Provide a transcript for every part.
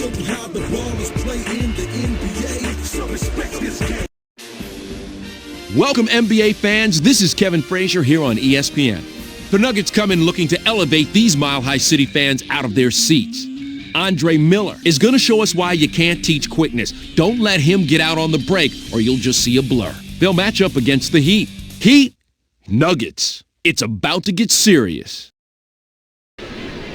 show you how the ball is played in the NBA. So respect this game. Welcome, NBA fans. This is Kevin Frazier here on ESPN. The Nuggets come in looking to elevate these Mile High City fans out of their seats. Andre Miller is going to show us why you can't teach quickness. Don't let him get out on the break or you'll just see a blur. They'll match up against the Heat. Heat, Nuggets. It's about to get serious.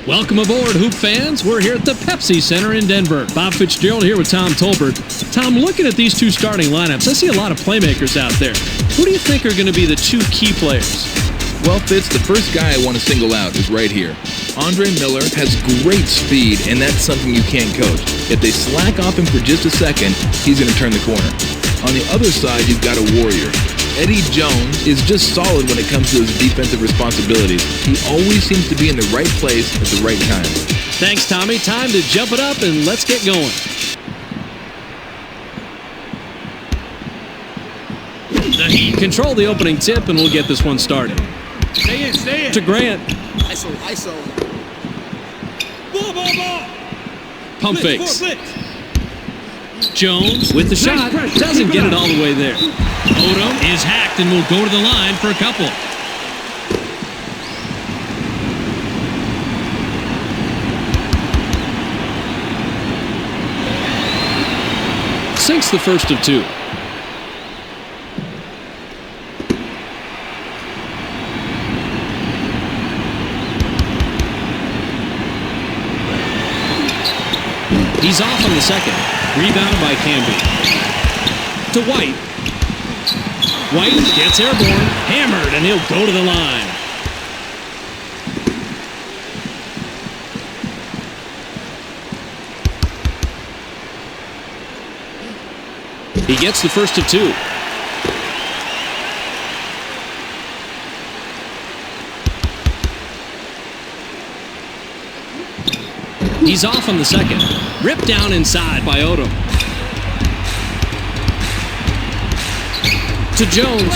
Welcome aboard, Hoop fans. We're here at the Pepsi Center in Denver. Bob Fitzgerald here with Tom Tolbert. Tom, looking at these two starting lineups, I see a lot of playmakers out there. Who do you think are going to be the two key players? Well, Fitz, the first guy I want to single out is right here. Andre Miller has great speed, and that's something you can't coach. If they slack off him for just a second, he's going to turn the corner. On the other side, you've got a warrior. Eddie Jones is just solid when it comes to his defensive responsibilities. He always seems to be in the right place at the right time. Thanks, Tommy. Time to jump it up and let's get going. The Heat control the opening tip, and we'll get this one started. Stay in. To Grant. ISO. Ball. Pump Blitz, fakes. Jones with the shot. Doesn't get it all the way there. Odom is hacked and will go to the line for a couple. Sinks the first of two. He's off on the second. Rebounded by Camby. To White. White gets airborne. Hammered, and he'll go to the line. He gets the first of two. He's off on the second. Ripped down inside by Odom. To Jones.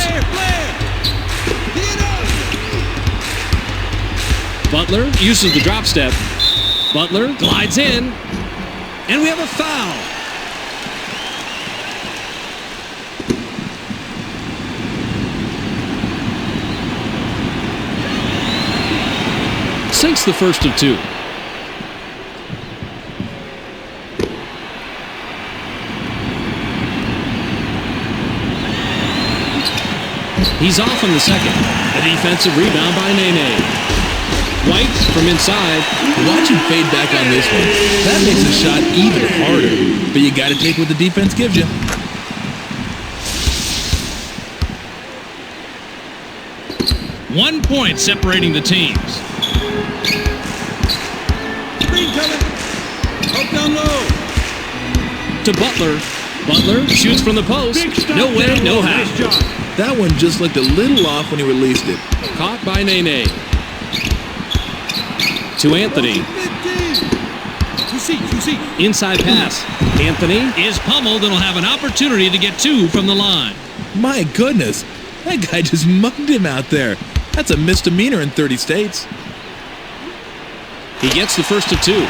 Butler uses the drop step. Butler glides in. And we have a foul. Sinks the first of two. He's off on the second. A defensive rebound by Nene. White from inside. Watch him fade back on this one. That makes the shot even harder. But you got to take what the defense gives you. One point separating the teams. Screen coming. Up down low. To Butler. Butler shoots from the post. No way, no how. Nice job. That one just looked a little off when he released it. Caught by Nene. To Anthony. 2C. Inside pass. Anthony is pummeled and will have an opportunity to get two from the line. My goodness, that guy just mugged him out there. That's a misdemeanor in 30 states. He gets the first of two.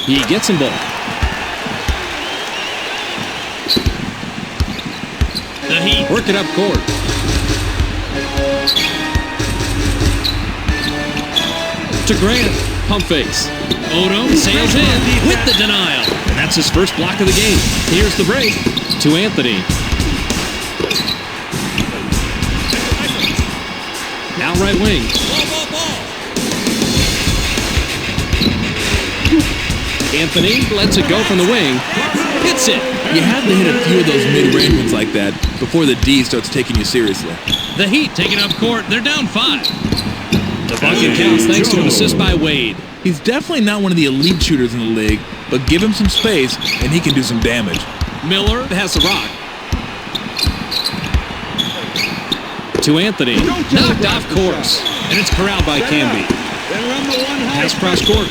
He gets them both. The Heat work it up court. To Grant. Pump fakes. Odom sails in with the denial. And that's his first block of the game. Here's the break. To Anthony. Now right wing. Ball. Anthony lets it go from the wing. Hits it. You have to hit a few of those mid-range ones like that before the D starts taking you seriously. The Heat taking up court. They're down 5. The bucket counts thanks to an assist by Wade. He's definitely not one of the elite shooters in the league, but give him some space and he can do some damage. Miller has the rock. To Anthony. Knocked off course. And it's corralled by Camby. Then run the one high. Pass cross court.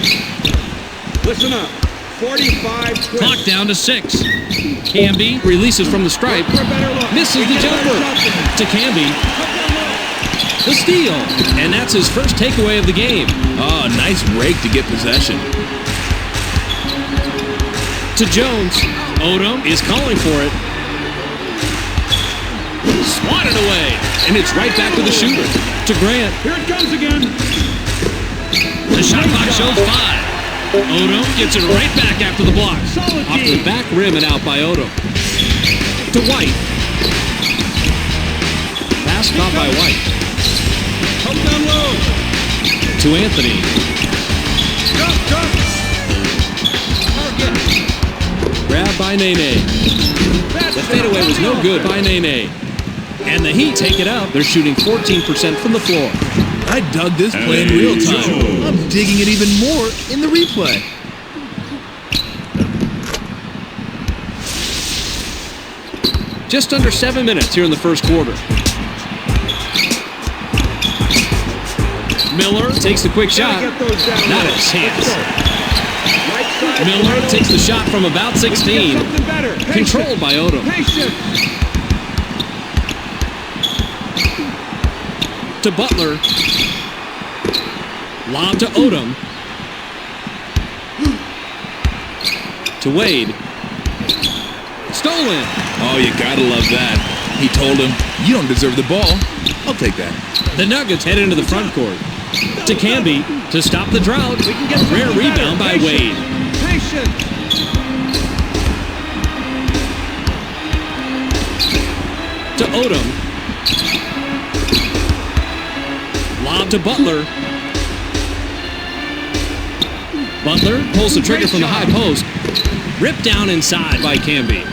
Listen up. 45 quick. Clock down to 6. Camby releases from the stripe. For a better look. Misses the Get a better jumper. shot than that. To Camby. Up down low. The steal. And that's his first takeaway of the game. Oh, nice rake to get possession. To Jones. Odom is calling for it. Swatted away. And it's right back to the shooter. To Grant. Here it comes again. The shot clock shows 5. Odom gets it right back after the block. Solid Off the D. back rim and out by Odom. To White. Pass caught by White. Up down low. To Anthony. Drop. Target. Grabbed by Nene. That's The fadeaway was no good by Nene. And the Heat take it out. They're shooting 14% from the floor. I dug this play in real time. I'm digging it even more in the replay. Just under 7 minutes here in the first quarter. Miller takes the quick shot. Get those down Not low. a chance. Let's go. Right side. Miller takes the shot from about 16. Something better. Patient. Controlled by Odom. Patient. To Butler. Lob to Odom. To Wade. Stolen. Oh, you gotta love that. He told him, you don't deserve the ball. I'll take that. The Nuggets head into the front court. To Camby to stop the drought. We can get A rare something rebound by better. Wade. Patient. To Odom. Lob to Butler. Butler pulls the trigger from the high post. Ripped down inside by Camby.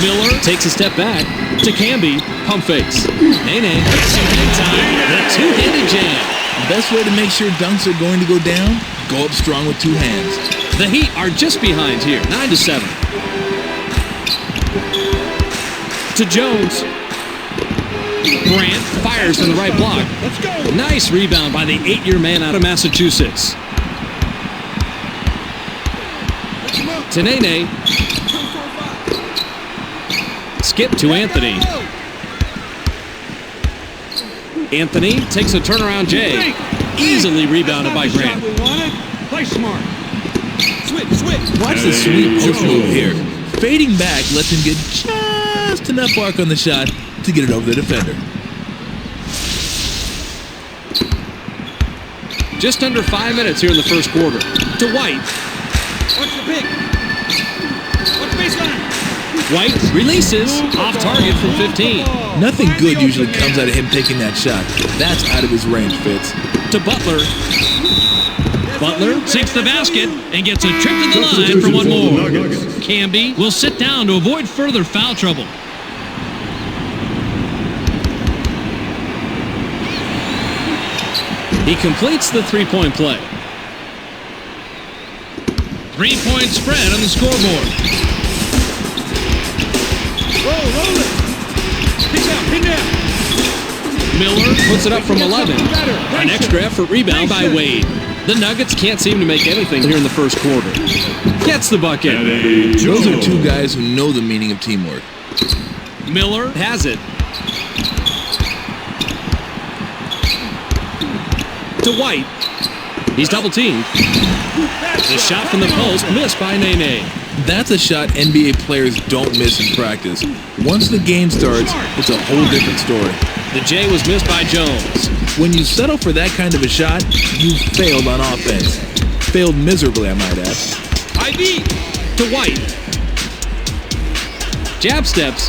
Miller takes a step back to Camby. Pump fakes. Nene. Some big time. The two-handed jam. Best way to make sure dunks are going to go down, go up strong with two hands. The Heat are just behind here, 9-7. To Jones. Grant fires from the right block. Let's go. Nice rebound by the 8-year man out of Massachusetts. To Nene. Skip to Anthony. Anthony takes a turnaround J. Easily rebounded by Grant. We wanted. Play smart. Switch. Watch the sweet post move here. Fading back lets him get just enough arc on the shot to get it over the defender. Just under 5 minutes here in the first quarter. To White. Watch the pick. Watch baseline. White releases off target from 15. Nothing good usually comes out of him taking that shot. That's out of his range, Fitz. To Butler. Butler sinks the basket and gets a trip to the line for one more. Camby will sit down to avoid further foul trouble. He completes the three-point play. 3-point spread on the scoreboard. Roll it. Pin down. Miller puts it up from 11. An extra effort rebound by Wade. The Nuggets can't seem to make anything here in the first quarter. Gets the bucket. Those are two guys who know the meaning of teamwork. Miller has it. To White. He's double teamed. The shot from the post missed by Nene. That's a shot NBA players don't miss in practice. Once the game starts, it's a whole different story. The J was missed by Jones. When you settle for that kind of a shot, you failed on offense. Failed miserably, I might add. ID to White. Jab steps.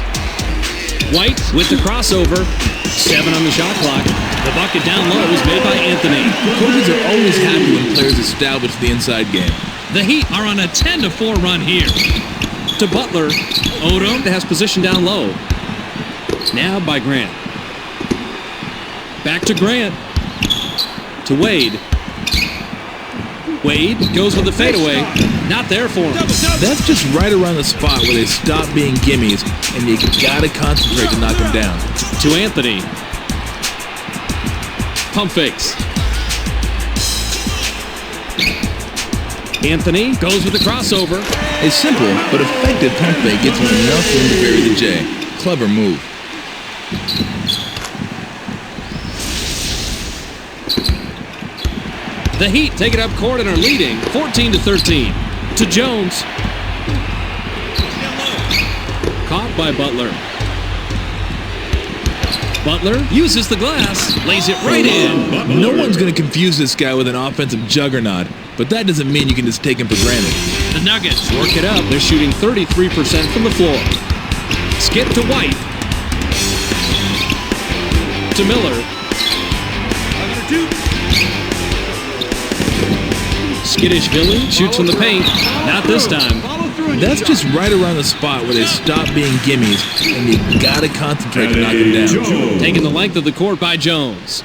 White with the crossover. 7 on the shot clock. The bucket down low was made by Anthony. Coaches are always happy when players establish the inside game. The Heat are on a 10-4 run here. To Butler. Odom has position down low. Nabbed by Grant. Back to Grant. To Wade. Wade goes with the fadeaway. Not there for him. That's just right around the spot where they stop being gimmies and you gotta concentrate to knock them down. To Anthony. Pump fakes. Anthony goes with the crossover. A simple but effective pump fake gets him enough room to bury the J. Clever move. The Heat take it up court and are leading 14-13. To Jones. Caught by Butler. Butler uses the glass, lays it right in. No one's going to confuse this guy with an offensive juggernaut, but that doesn't mean you can just take him for granted. The Nuggets work it up. They're shooting 33% from the floor. Skip to White. To Miller. Skittish-Billy shoots from the paint. Not this time. That's just right around the spot where they stop being gimmies, and you gotta concentrate to knock them down. Taking the length of the court by Jones.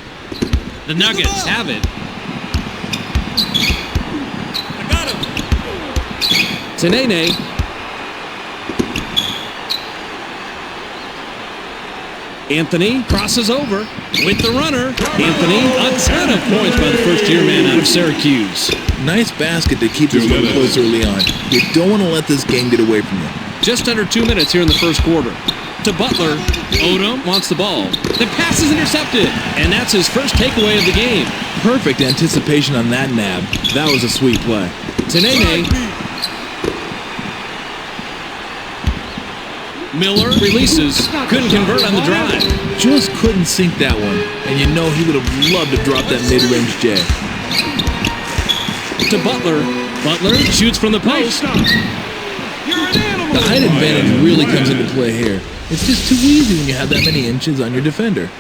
The Nuggets have it. I got him. To Nene. Anthony crosses over with the runner. Anthony, a ton of points by the first-year man out of Syracuse. Nice basket to keep us one close early on. You don't want to let this game get away from you. Just under 2 minutes here in the first quarter. To Butler. Odom wants the ball. The pass is intercepted, and that's his first takeaway of the game. Perfect anticipation on that nab. That was a sweet play. To Nene. Miller releases. Couldn't convert on the drive. Just couldn't sink that one, and you know he would have loved to drop that mid-range J. To Butler. Butler shoots from the post. The height advantage really comes into play here. It's just too easy when you have that many inches on your defender.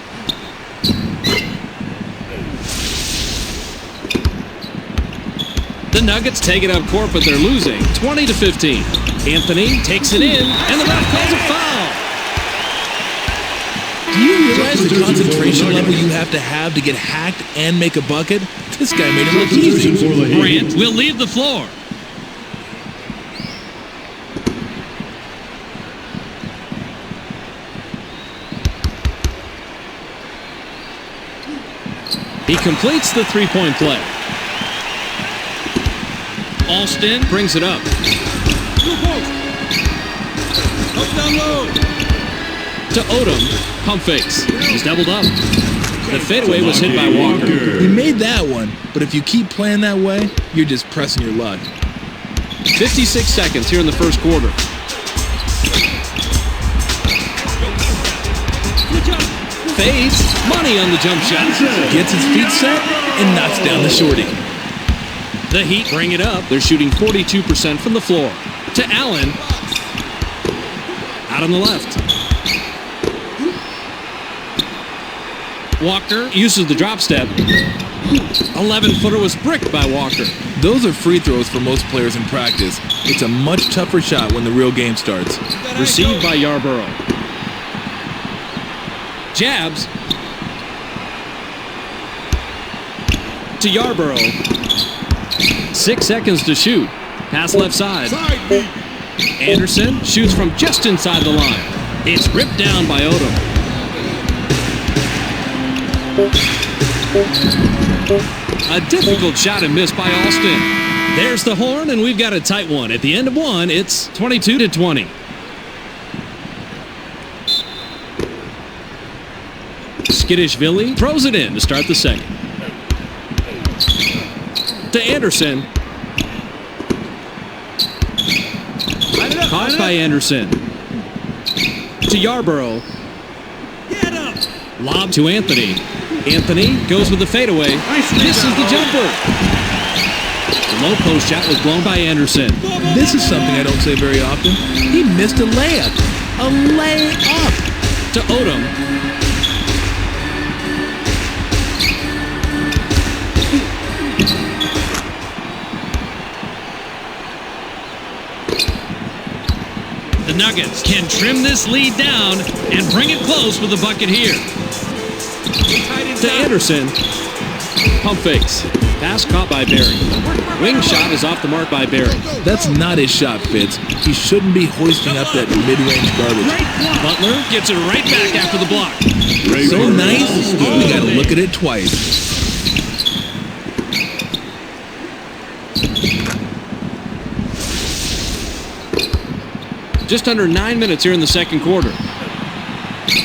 The Nuggets take it up court, but they're losing 20-15. Anthony takes it in, and the ref calls a foul. Do you realize the concentration level you have to get hacked and make a bucket? This guy made it look easy. Grant will leave the floor. He completes the three-point play. Alston brings it up. Up down low. To Odom. Pump fakes. He's doubled up. The fadeaway was hit by Walker. He made that one, but if you keep playing that way, you're just pressing your luck. 56 seconds here in the first quarter. Fades. Money on the jump shot. Gets his feet set and knocks down the shorty. The Heat bring it up. They're shooting 42% from the floor. To Allen. Out on the left. Walker uses the drop step. 11-footer was bricked by Walker. Those are free throws for most players in practice. It's a much tougher shot when the real game starts. Received by Yarborough. Jabs. To Yarborough. 6 seconds to shoot. Pass left side. Anderson shoots from just inside the line. It's ripped down by Odom. A difficult shot and missed by Alston. There's the horn, and we've got a tight one. At the end of one, it's 22-20. Skittish-Billy throws it in to start the second. To Anderson. Caught by Anderson. To Yarborough. Lob to Anthony. Anthony goes with the fadeaway. Misses the jumper. The low post shot was blown by Anderson. This is something I don't say very often. He missed a layup. A layup. To Odom. The Nuggets can trim this lead down and bring it close with a bucket here. To Anderson. Pump fakes. Pass caught by Barry. Wing shot is off the mark by Barry. That's not his shot, Fitz. He shouldn't be hoisting up that mid-range garbage. Butler gets it right back after the block. So nice, we gotta look at it twice. Just under 9 minutes here in the second quarter.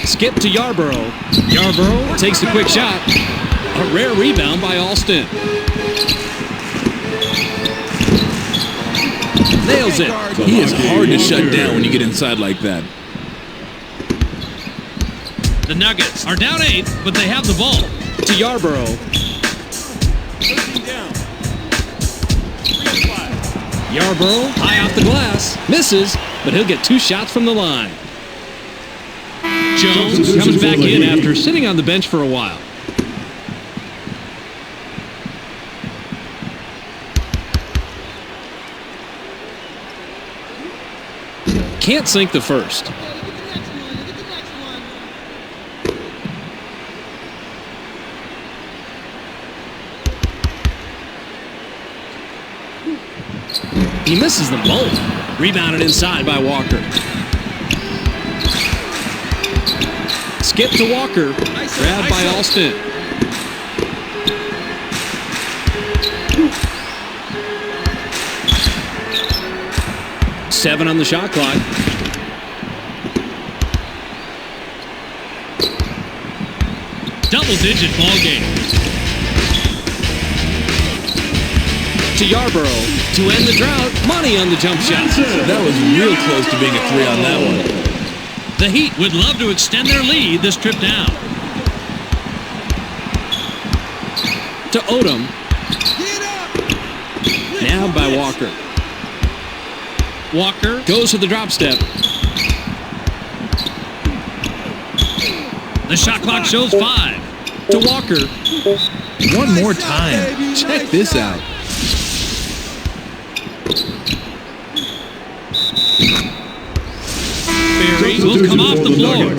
Skip to Yarborough. Yarborough takes the quick shot. A rare rebound by Alston. Nails it. He is hard to shut down when you get inside like that. The Nuggets are down 8, but they have the ball. To Yarborough. Yarborough high off the glass. Misses, but he'll get 2 shots from the line. Jones comes back in after sitting on the bench for a while. Can't sink the first. He misses them both. Rebounded inside by Walker. Skip to Walker. Grabbed by Alston. Seven on the shot clock. Double-digit ball game. To Yarborough to end the drought. Money on the jump shot. That was real close to being a 3 on that one. The Heat would love to extend their lead this trip down. To Odom. Nabbed by Walker. Walker goes to the drop step. The shot clock shows 5. To Walker. One more time. Check this out. Barry will come off the floor.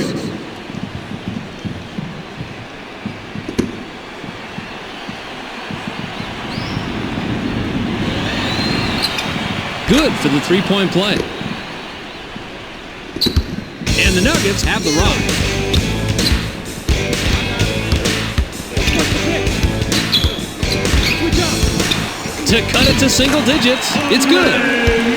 Good for the three-point play. And the Nuggets have the rock. To cut it to single digits. It's good.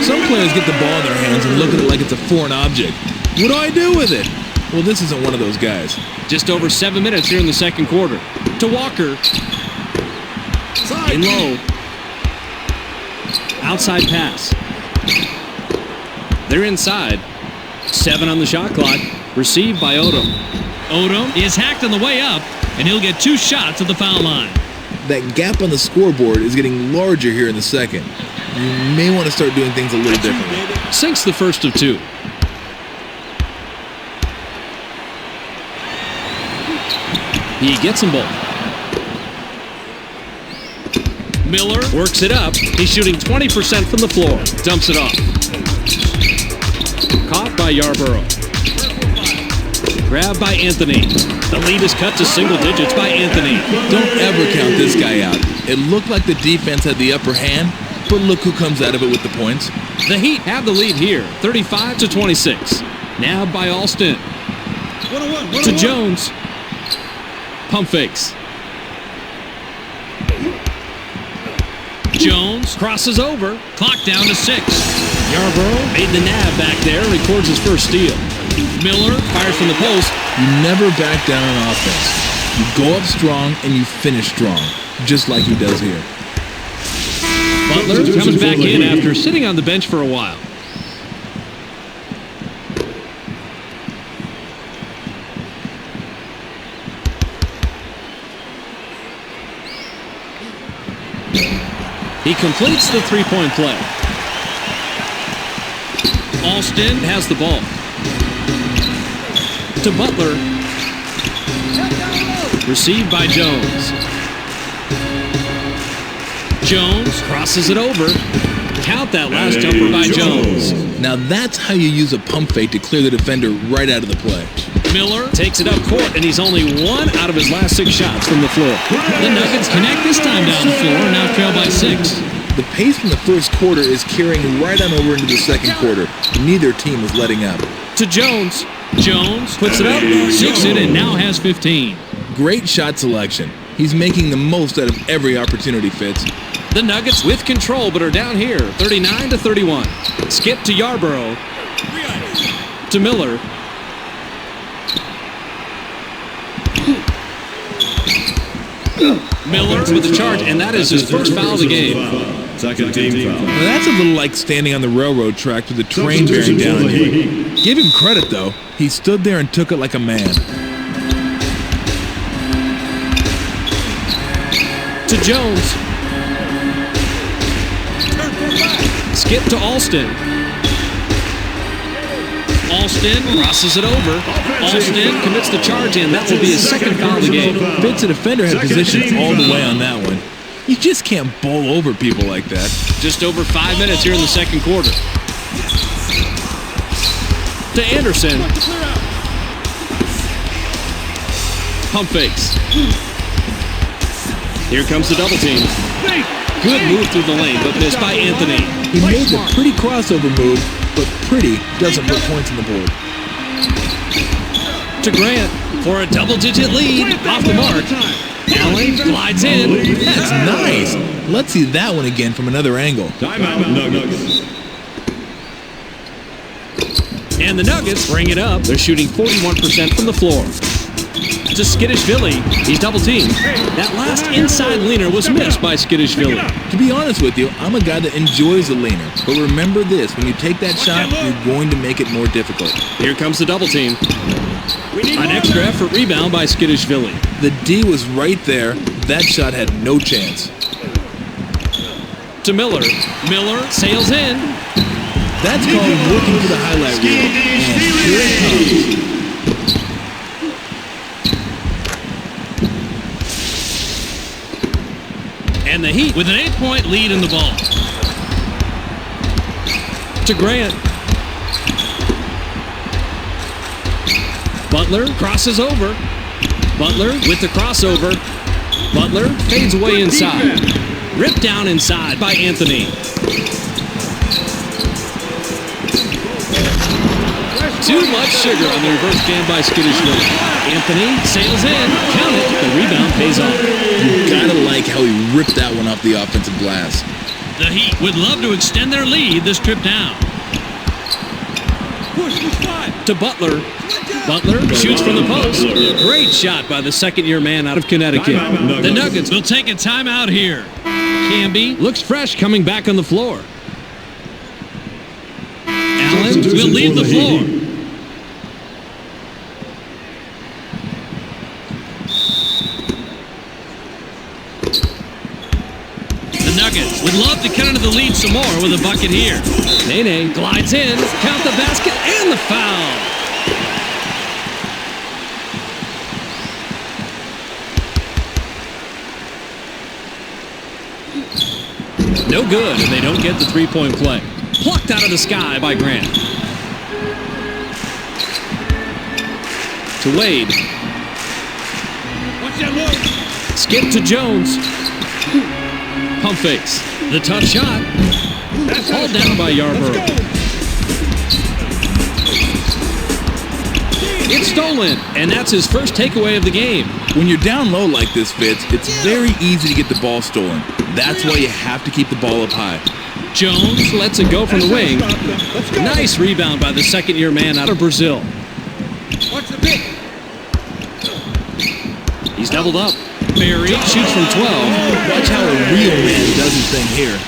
Some players get the ball in their hands and look at it like it's a foreign object. What do I do with it? Well, this isn't one of those guys. Just over 7 minutes here in the second quarter. To Walker. In low. Outside pass. They're inside. 7 on the shot clock. Received by Odom. Odom is hacked on the way up, and he'll get 2 shots at the foul line. That gap on the scoreboard is getting larger here in the second. You may want to start doing things a little differently. Sinks the first of 2. He gets them both. Miller works it up. He's shooting 20% from the floor. Dumps it off. Caught by Yarborough. Grabbed by Anthony. The lead is cut to single digits by Anthony. Don't ever count this guy out. It looked like the defense had the upper hand, but look who comes out of it with the points. The Heat have the lead here, 35-26. Nabbed by Alston. To Jones. Pump fakes. Jones crosses over. Clock down to 6. Yarborough made the nab back there, records his first steal. Miller fires from the post. You never back down on offense. You go up strong and you finish strong, just like he does here. Butler comes back in after sitting on the bench for a while. He completes the three-point play. Alston has the ball. To Butler. Received by Jones. Jones crosses it over. Count that last jumper by Jones. Now that's how you use a pump fake to clear the defender right out of the play. Miller takes it up court, and he's only 1 out of his last 6 shots from the floor. The Nuggets connect this time down the floor, now trail by 6. The pace from the first quarter is carrying right on over into the second quarter. Neither team is letting up. To Jones. Jones puts it up, sinks it, and now has 15. Great shot selection. He's making the most out of every opportunity, Fitz. The Nuggets with control, but are down here, 39-31. Skip to Yarborough. To Miller. Miller with the charge, and that is his first foul of the game. Second team foul. Now that's a little like standing on the railroad track with a train bearing down on you. Give him credit, though. He stood there and took it like a man. To Jones. Skip to Alston. Alston crosses it over. Alston commits the charge in. That will be his second foul of the game. Fitz, the defender, had position all the way on that one. You just can't bowl over people like that. Just over 5 minutes here in the second quarter. To Anderson. Pump fakes. Here comes the double team. Good move through the lane, but missed by Anthony. He made the pretty crossover move, but pretty doesn't put points on the board. To Grant for a double-digit lead. Off the mark. Allen glides in. That's nice. Let's see that one again from another angle. Timeout, Nuggets. And the Nuggets bring it up. They're shooting 41% from the floor. To Skidishvili. He's double-teamed. That last inside leaner was missed by Skidishvili. To be honest with you, I'm a guy that enjoys the leaner. But remember this, when you take that shot, you're going to make it more difficult. Here comes the double team. An extra effort rebound by Skidishvili. The D was right there. That shot had no chance. To Miller. Miller sails in. That's called working for the highlight reel. And here it comes. And the Heat with an 8-point lead in the ball. To Grant. Butler crosses over. Butler with the crossover. Butler fades away inside. Ripped down inside by Anthony. Too much sugar on the reverse jam by Skidishvili. Anthony sails in. Count it. The rebound pays off. You gotta like how he ripped that one off the offensive glass. The Heat would love to extend their lead this trip down. To Butler. Butler shoots from the post. Great shot by the second-year man out of Connecticut. The Nuggets will take a timeout here. Camby looks fresh coming back on the floor. Allen will leave the floor. The Nuggets would love to cut into the lead some more with a bucket here. Nene glides in, count the basket and the foul. No good, and they don't get the three-point play. Plucked out of the sky by Grant. To Wade. Skip to Jones. Pump fakes. The tough shot. Hauled down by Yarborough. It's stolen, and that's his first takeaway of the game. When you're down low like this, Fitz, it's very easy to get the ball stolen. That's why you have to keep the ball up high. Jones lets it go from the wing. Nice rebound by the second-year man out of Brazil. He's doubled up. Barry shoots from 12. Watch how a real man does his thing here.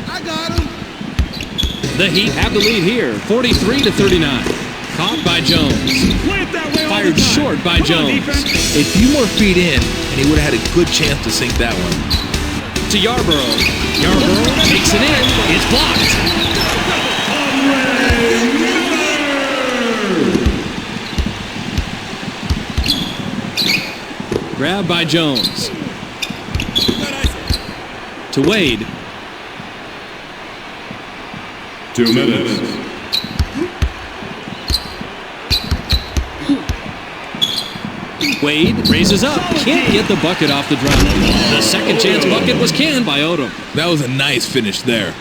I got him. The Heat have the lead here, 43-39. Caught by Jones. Fired short by Jones. A few more feet in, and he would have had a good chance to sink that one. To Yarborough. Yarborough takes it in. It's blocked. Grabbed by Jones. To Wade. 2 minutes. Wade raises up. Can't get the bucket off the drop. The second chance bucket was canned by Odom. That was a nice finish there.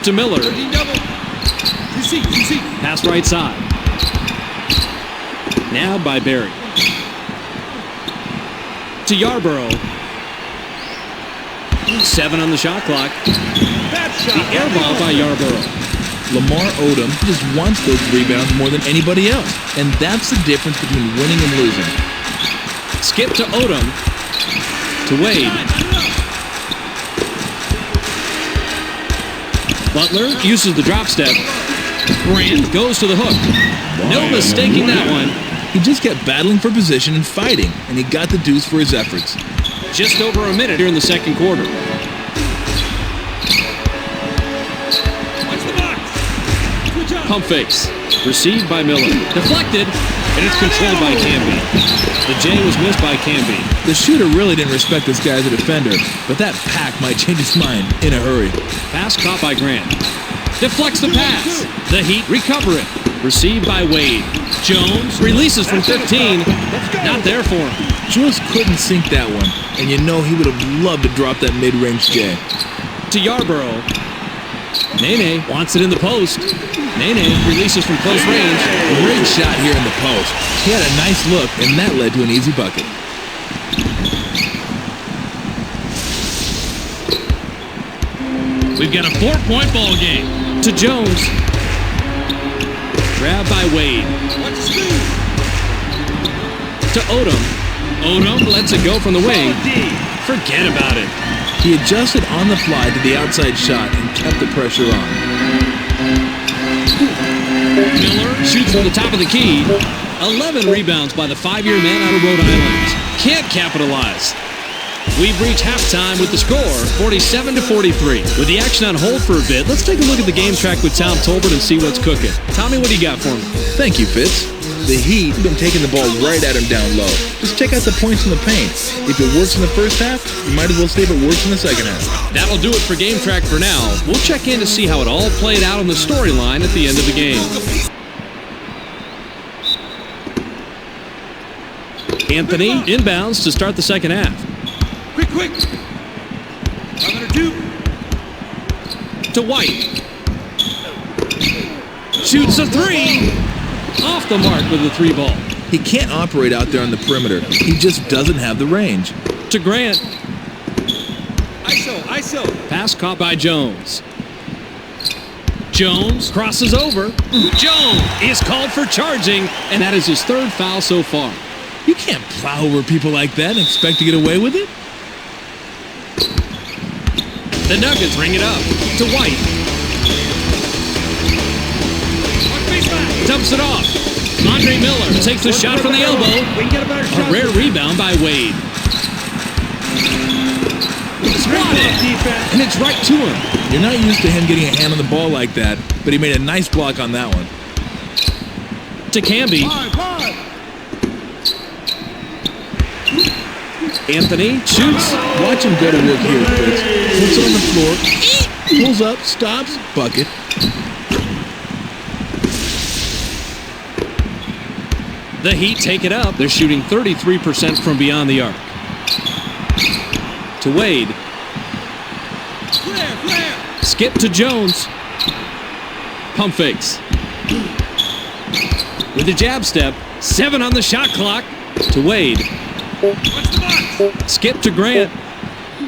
To Miller. Pass right side. Now by Barry. To Yarborough. 7 on the shot clock. The air ball by Yarborough. Lamar Odom just wants those rebounds more than anybody else. And that's the difference between winning and losing. Skip to Odom. To Wade. Butler uses the drop step. Grant goes to the hook. No mistaking that one. He just kept battling for position and fighting, and he got the deuce for his efforts. Just over a minute here in the second quarter. Watch the box. Good job. Pump fakes. Received by Miller. Deflected, and it's controlled by Camby. The J was missed by Camby. The shooter really didn't respect this guy as a defender, but that pack might change his mind in a hurry. Pass caught by Grant. Deflects the pass. The Heat recover it. Received by Wade. Jones releases from 15. Not there for him. Just couldn't sink that one, and you know he would have loved to drop that mid-range J. To Yarborough. Nene wants it in the post. Nene releases from close range. Great shot here in the post. He had a nice look, and that led to an easy bucket. We've got a 4-point ball game. To Jones. Grabbed by Wade. Watch the slew. To Odom. Odom lets it go from the wing. Forget about it. He adjusted on the fly to the outside shot and kept the pressure on. Miller shoots from the top of the key. 11 rebounds by the 5-year man out of Rhode Island. Can't capitalize. We've reached halftime with the score, 47-43. With the action on hold for a bit, let's take a look at the game track with Tom Tolbert and see what's cooking. Tommy, what do you got for me? Thank you, Fitz. The Heat have been taking the ball right at him down low. Just check out the points in the paint. If it works in the first half, you might as well see if it works in the second half. That'll do it for Game Track for now. We'll check in to see how it all played out on the storyline at the end of the game. Anthony inbounds to start the second half. Quick, quick. 502. To White. Shoots a 3. Off the mark with the 3 ball. He can't operate out there on the perimeter. He just doesn't have the range. To Grant. ISO. Pass caught by Jones. Jones crosses over. Jones is called for charging, and that is his 3rd foul so far. You can't plow over people like that and expect to get away with it. The Nuggets ring it up to White. Dumps it off. Andre Miller takes the shot from the elbow. A rare rebound by Wade. Swatted, and it's right to him. You're not used to him getting a hand on the ball like that, but he made a nice block on that one. To Camby. Anthony shoots. Watch him go to work here, Fritz. Puts it on the floor, pulls up, stops, bucket. The Heat take it up. They're shooting 33% from beyond the arc. To Wade. Flare. Skip to Jones. Pump fakes. With the jab step. 7 on the shot clock. To Wade. Watch the box. Skip to Grant.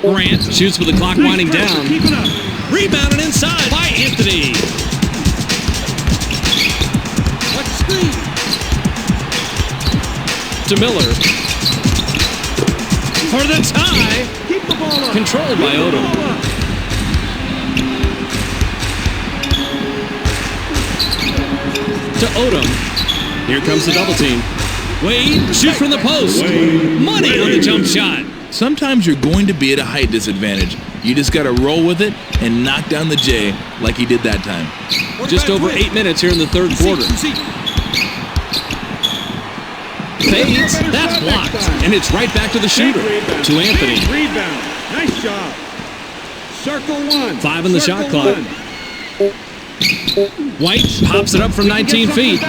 Grant shoots with the clock winding down. Keep it up. Rebounded inside by Anthony. Watch the screen. To Miller. For the tie. Keep the ball up. Controlled by Odom. To Odom. Here comes the double team. Wade shoots from the post. Money on the jump shot. Sometimes you're going to be at a height disadvantage. You just got to roll with it and knock down the J like he did that time. Just over 8 minutes here in the third quarter. Fades. That's blocked. And it's right back to the shooter. To Anthony. Rebound. Nice job. Circle 1. 5 on the shot clock. White pops it up from 19 feet.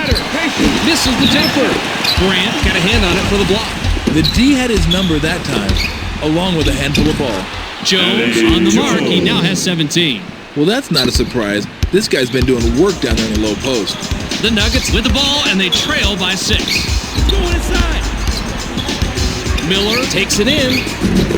Misses the jumper. Grant got a hand on it for the block. The D had his number that time, along with a handful of ball. Jones on the mark. He now has 17. Well, that's not a surprise. This guy's been doing work down there in the low post. The Nuggets with the ball, and they trail by 6. Going inside. Miller takes it in.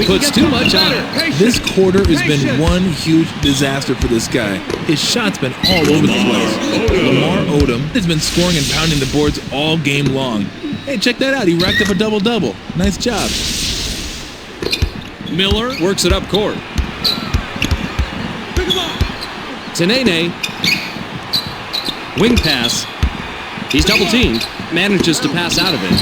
Puts too much on it. This quarter has been one huge disaster for this guy. His shot's been all over the place. Lamar Odom has been scoring and pounding the boards all game long. Hey, check that out. He racked up a double-double. Nice job. Miller works it up court. Tenene. Wing pass. He's double-teamed. Manages to pass out of it.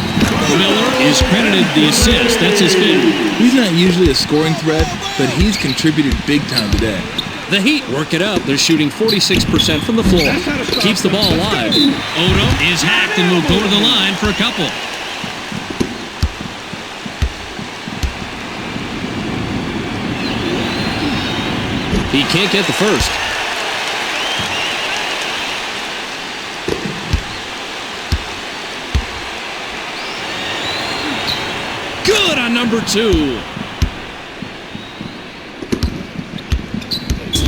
Miller is credited the assist. That's his favorite. He's not usually a scoring threat, but he's contributed big time today. The Heat work it up. They're shooting 46% from the floor. Keeps the ball alive. Odom is hacked and will go to the line for a couple. He can't get the first. Good on number 2.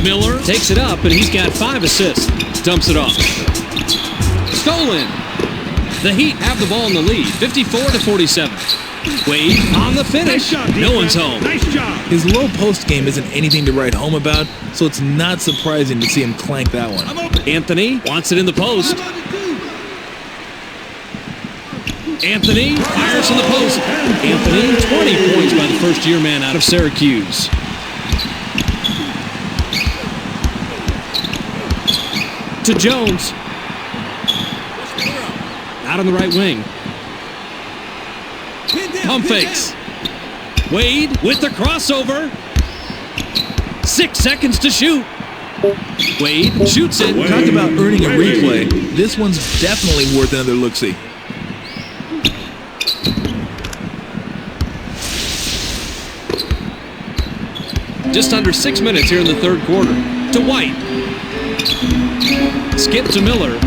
Miller takes it up, and he's got 5 assists. Dumps it off. Stolen. The Heat have the ball in the lead, 54-47. Wade on the finish. No one's home. Nice job. His low post game isn't anything to write home about, so it's not surprising to see him clank that one. Anthony wants it in the post. Anthony fires in the post. Anthony, 20 points by the first-year man out of Syracuse. To Jones. Out on the right wing. Pump fakes. Wade with the crossover. 6 seconds to shoot. Wade shoots it. Talk about earning a replay. This one's definitely worth another look-see. Just under 6 minutes here in the third quarter. To White. Skip to Miller.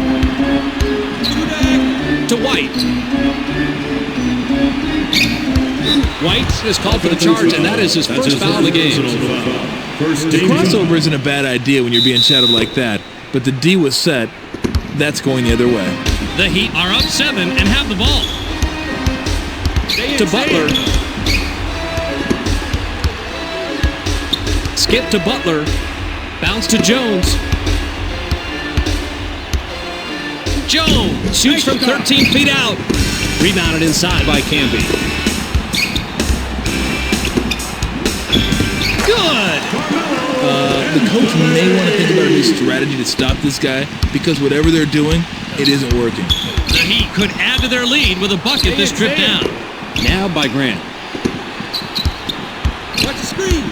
To White. White is called for the charge, and that is his first foul of the game. The crossover isn't a bad idea when you're being shadowed like that, but the D was set. That's going the other way. The Heat are up 7 and have the ball. To Butler. Skip to Butler. Bounce to Jones. Jones shoots from 13 feet out. Rebounded inside by Camby. Good! The coach may want to think about a new strategy to stop this guy because whatever they're doing, it isn't working. The Heat could add to their lead with a bucket this trip down. Now by Grant. Watch the screen.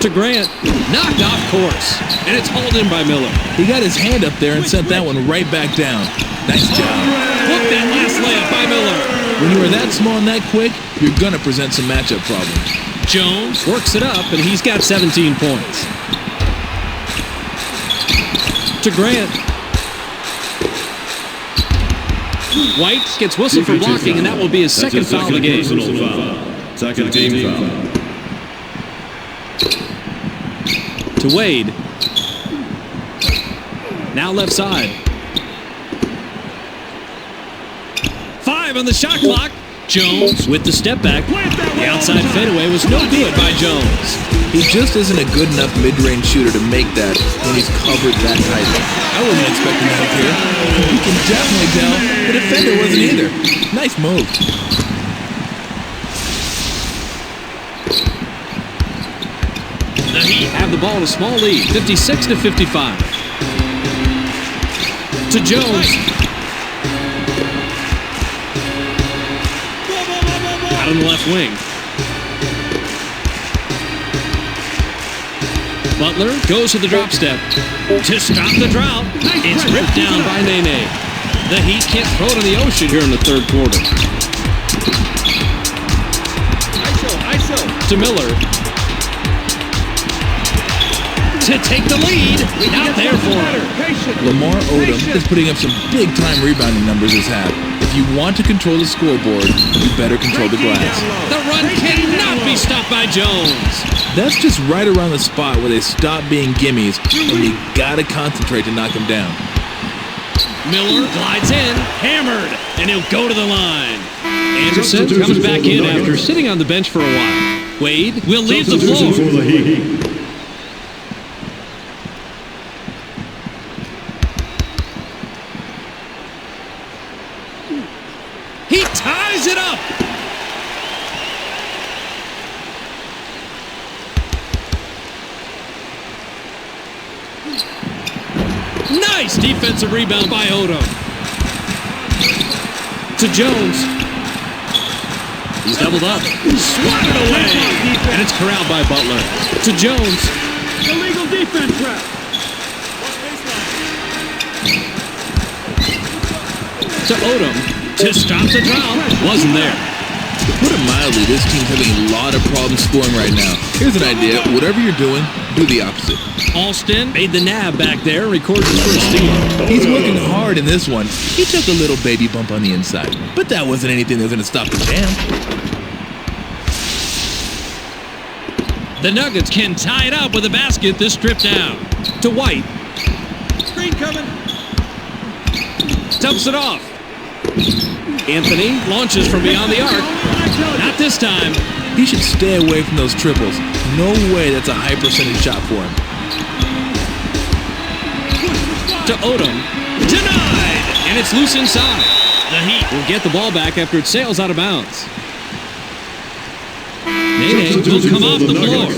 To Grant. Knocked off course. And it's hauled in by Miller. He got his hand up there and sent that one right back down. Nice job. Look that last layup by Miller. When you are that small and that quick, you're going to present some matchup problems. Jones works it up, and he's got 17 points. To Grant. White gets whistled for blocking, and that will be his second foul of the game. Second team foul. To Wade. Now left side. 5 on the shot clock. Jones with the step back. The outside fadeaway was no good by Jones. He just isn't a good enough mid-range shooter to make that when he's covered that tightly. I wasn't expecting that here. You can definitely tell the defender wasn't either. Nice move. The Heat have the ball in a small lead, 56-55. To Jones. Out on the left wing. Butler goes to the drop step. To stop the drought. It's ripped down by Nene. The Heat can't throw it in the ocean here in the third quarter. To Miller. To take the lead. Not there for him. Lamar Odom is putting up some big-time rebounding numbers this half. If you want to control the scoreboard, you better control the glass. The run cannot be stopped by Jones. That's just right around the spot where they stop being gimmies, and you gotta concentrate to knock them down. Miller glides in, hammered. and he'll go to the line. Anderson comes back in after sitting on the bench for a while. Wade will leave the floor. For the Heat. He ties it up. Nice defensive rebound by Odom. To Jones. He's doubled up. Swatted away. And it's corralled by Butler. To Jones. Illegal defense trap. To Odom. To stop the drought. Wasn't there. To put it mildly, this team's having a lot of problems scoring right now. Here's an idea. Whatever you're doing, do the opposite. Alston made the nab back there and records his first steal. He's working hard in this one. He took a little baby bump on the inside, but that wasn't anything that was going to stop the jam. The Nuggets can tie it up with a basket this trip down. To White. Screen coming. Dumps it off. Anthony launches from beyond the arc. Not this time. He should stay away from those triples. No way that's a high percentage shot for him. To Odom. Denied! And it's loose inside. The Heat will get the ball back after it sails out of bounds. Nene will come off the floor.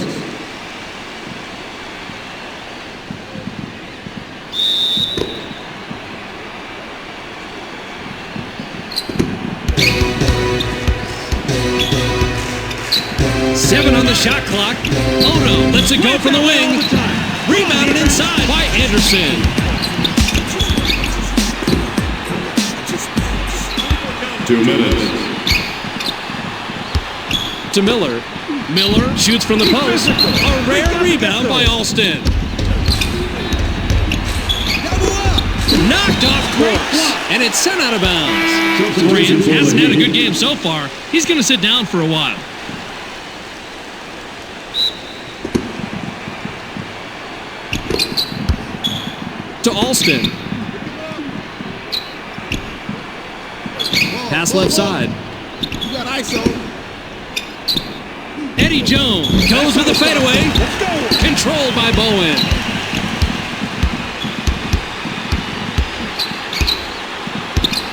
Seven on the shot clock. Odom lets it go from the wing. Rebounded inside by Anderson. Two minutes. To Miller. Miller shoots from the post. A rare rebound by Alston. Knocked off course. And it's sent out of bounds. Durant hasn't had a good game so far. He's going to sit down for a while. To Alston. Pass left side. You got ISO. Eddie Jones goes with the fadeaway. Controlled by Bowen.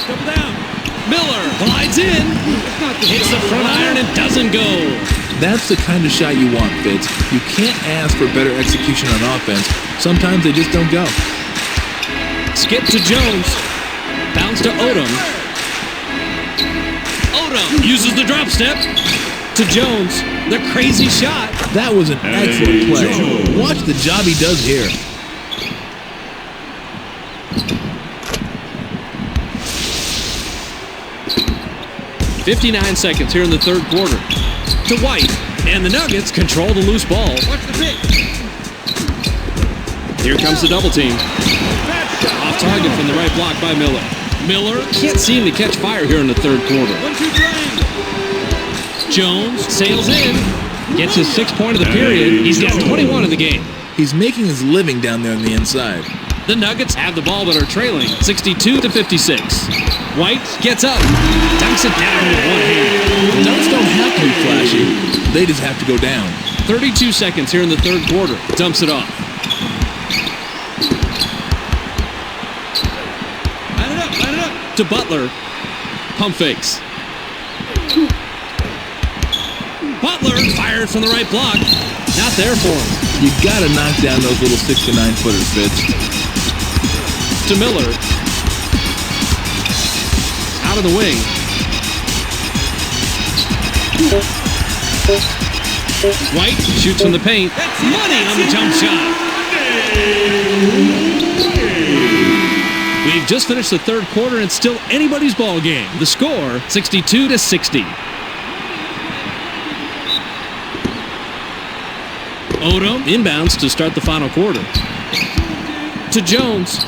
Double down. Miller glides in. Hits the front iron and doesn't go. That's the kind of shot you want, Fitz. You can't ask for better execution on offense. Sometimes they just don't go. Skip to Jones. Bounce to Odom. Odom uses the drop step. To Jones. The crazy shot. That was an excellent play. Watch the job he does here. .59 seconds here in the third quarter. To White. And the Nuggets control the loose ball. Watch the pick. Here comes the double team. Off target from the right block by Miller. Miller can't seem to catch fire here in the third quarter. 1-2 triangle. Jones sails in. Gets his 6th point of the period. He's got 21 in the game. He's making his living down there on the inside. The Nuggets have the ball but are trailing 62-56. White gets up. Dunks it down with one hand. Dunks don't have to be flashy. They just have to go down. 32 seconds here in the third quarter. Dumps it off. Line it up. To Butler. Pump fakes. Butler fired from the right block. Not there for him. You gotta knock down those little 6 to 9 footers, Fitz. To Miller. Out of the wing. White shoots from the paint. Money on the jump shot. We've just finished the third quarter and it's still anybody's ball game. The score, 62-60. Odom inbounds to start the final quarter. To Jones.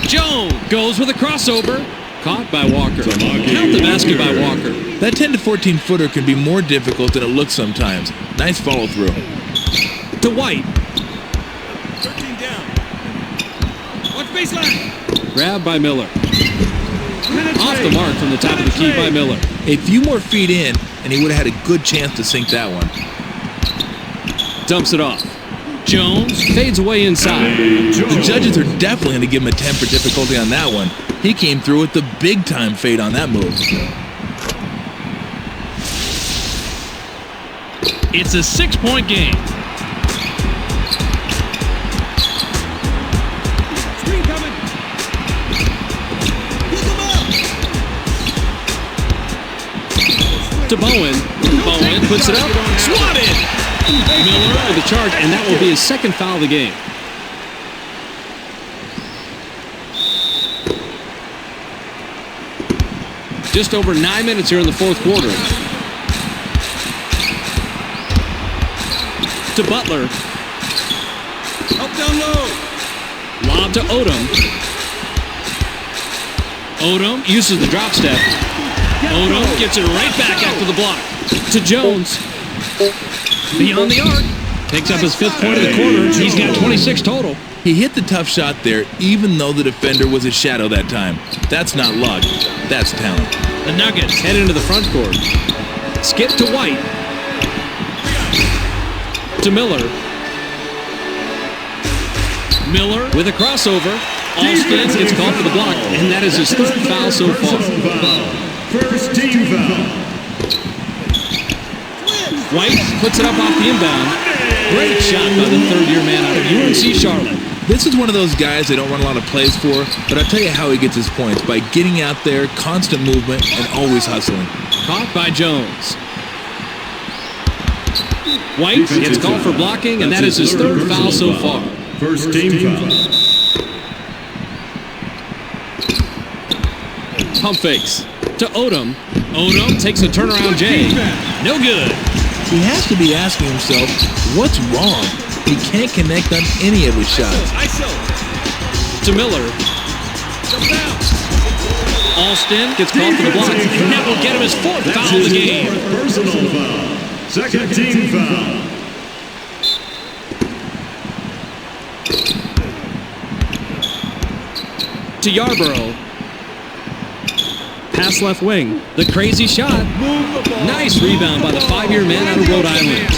Jones goes with a crossover. Caught by Walker. Count the basket by Walker. That 10 to 14 footer can be more difficult than it looks sometimes. Nice follow through. To White. 13 down. Watch baseline. Grab by Miller. Off the mark from the top of the key by Miller. A few more feet in, and he would have had a good chance to sink that one. Dumps it off. Jones fades away inside. The judges are definitely going to give him a 10 for difficulty on that one. He came through with the big-time fade on that move. It's a 6-point game. Screen coming. Pick him up. To Bowen. Bowen puts it up. Swatted. Miller with the charge, and that will be his second foul of the game. Just over 9 minutes here in the fourth quarter. To Butler. Up down low. Lob to Odom. Odom uses the drop step. Odom gets it right back after the block. To Jones. Beyond the arc. Picks up his 5th point of the quarter. He's got 26 total. He hit the tough shot there, even though the defender was a shadow that time. That's not luck. That's talent. The Nuggets head into the front court. Skip to White. To Miller. Miller with a crossover. Alston gets called for the block, and that is his 3rd foul so far. First team foul. White puts it up off the inbound. Great shot by the 3rd-year man out of UNC Charlotte. This is one of those guys they don't run a lot of plays for, but I'll tell you how he gets his points, by getting out there, constant movement, and always hustling. Caught by Jones. White gets called for blocking, and that is his 3rd foul so far. First team foul. Pump fakes to Odom. Odom takes a turnaround J. No good. He has to be asking himself, what's wrong? He can't connect on any of his shots. To Miller. Alston gets called for the block, and that will get him his 4th foul of the game. Personal foul. Second team foul. To Yarborough. Pass left wing. The crazy shot. Nice rebound by the 5-year man out of Rhode Island.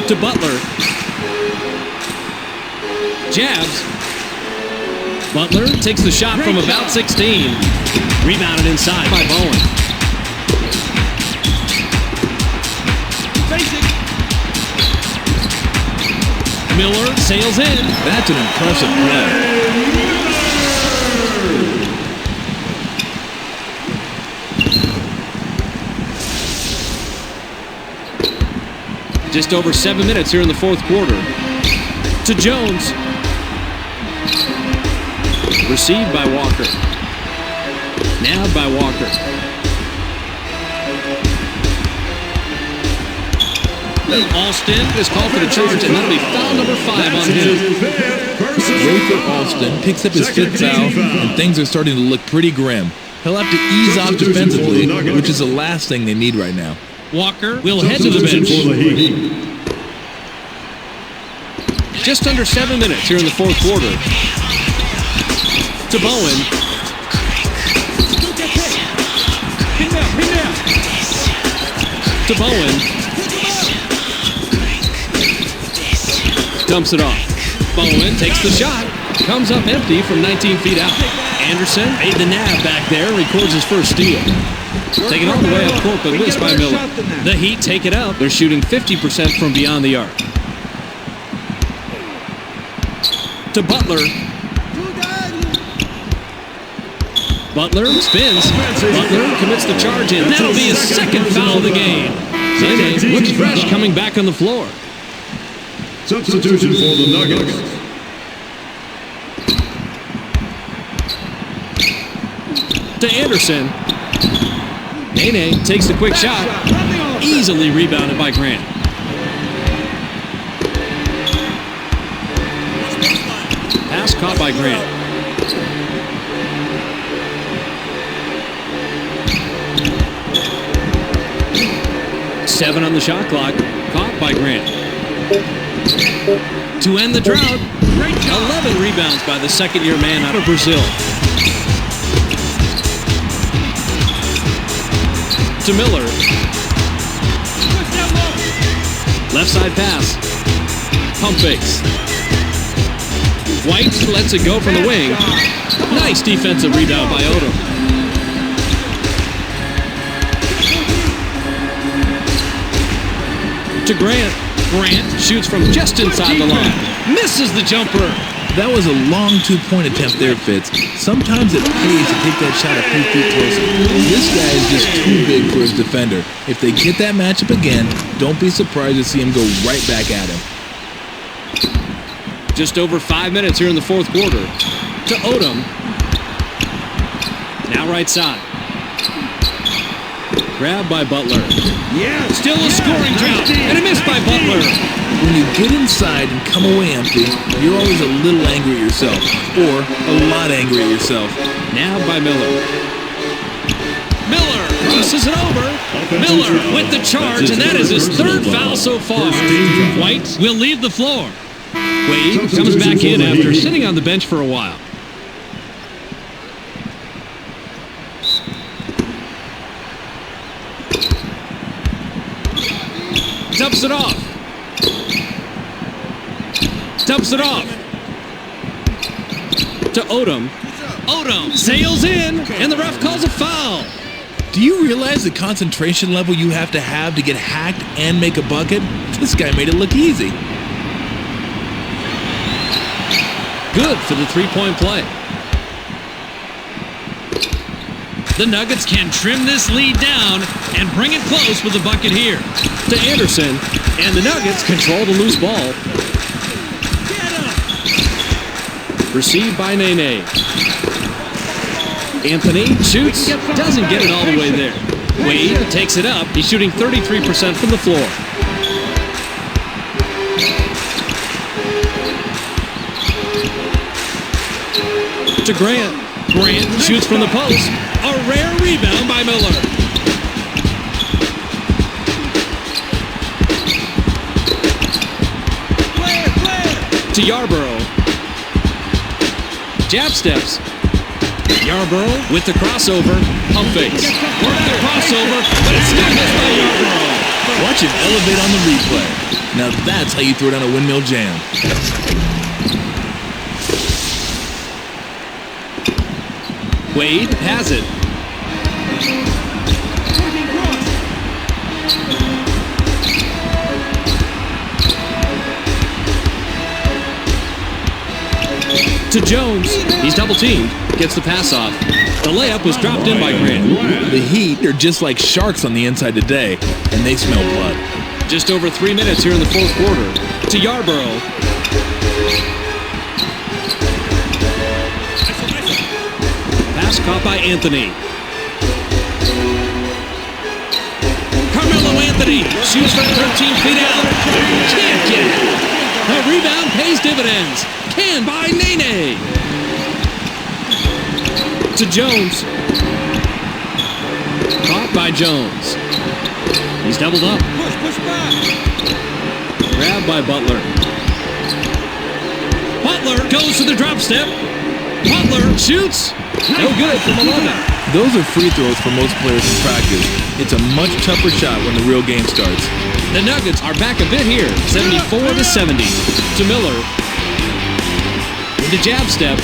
To Butler. Jabs. Butler takes the shot from about 16. Rebounded inside by Bowen. Miller sails in. That's an impressive play. Just over 7 minutes here in the fourth quarter. To Jones. Received by Walker. Nabbed by Walker. Alston is called for the charge, and that'll be foul number 5 on him. Rafer Alston picks up his 5th foul, and things are starting to look pretty grim. He'll have to ease off defensively, which is the last thing they need right now. Walker will head to the bench. Just under 7 minutes here in the fourth quarter. To Bowen. To Bowen. Dumps it off. Bowen takes the shot. Comes up empty from 19 feet out. Anderson made the nab back there and records his first steal. Taken all the way up court, but missed by Miller. The Heat take it out. They're shooting 50% from beyond the arc. To Butler. Butler spins. Butler commits the charge in. That'll be his 2nd foul of the game. Nene looks fresh coming back on the floor. Substitution for the Nuggets. To Anderson. Nene takes the quick shot. Easily rebounded by Grant. Pass caught by Grant. Seven on the shot clock. Caught by Grant. To end the drought, great job. 11 rebounds by the second-year man out of Brazil. To Miller. Left side pass. Pump fakes. White lets it go from the wing. Nice defensive rebound by Odom. To Grant. Grant shoots from just inside the line. Misses the jumper. That was a long two-point attempt there, Fitz. Sometimes it pays to take that shot a few feet closer. This guy is just too big for his defender. If they get that matchup again, don't be surprised to see him go right back at him. Just over 5 minutes here in the fourth quarter. To Odom. Now right side. Grabbed by Butler. Yeah. Still a scoring drought. And a miss by Butler. When you get inside and come away empty, you're always a little angry at yourself. Or a lot angry at yourself. Now by Miller. Miller crosses it over. Miller with the charge, and that is his third foul so far. White will leave the floor. Wade comes back in after sitting on the bench for a while. Dumps it off. Dumps it off. To Odom. Odom sails in, and the ref calls a foul. Do you realize the concentration level you have to get hacked and make a bucket? This guy made it look easy. Good for the three-point play. The Nuggets can trim this lead down and bring it close with a bucket here. To Anderson, and the Nuggets control the loose ball. Received by Nene. Anthony shoots, doesn't get it all the way there. Wade takes it up. He's shooting 33% from the floor. To Grant. Grant shoots from the post. A rare rebound by Miller. To Yarborough. Jab steps. Yarborough with the crossover. Pump fakes. Crossover, but it's still missed by Yarborough. Watch him elevate on the replay. Now that's how you throw down a windmill jam. Wade has it. To Jones. He's double teamed. Gets the pass off. The layup was dropped in by Grant. The Heat are just like sharks on the inside today, and they smell blood. Just over 3 minutes here in the fourth quarter. To Yarborough. Pass caught by Anthony. Carmelo Anthony shoots from 13 feet out. Can't get it. The rebound pays dividends. Can by Nene. To Jones. Caught by Jones. He's doubled up. Push back. Grabbed by Butler. Butler goes to the drop step. Butler shoots. No good from 11. Those are free throws for most players in practice. It's a much tougher shot when the real game starts. The Nuggets are back a bit here, 74-70. To Miller. With the jab step.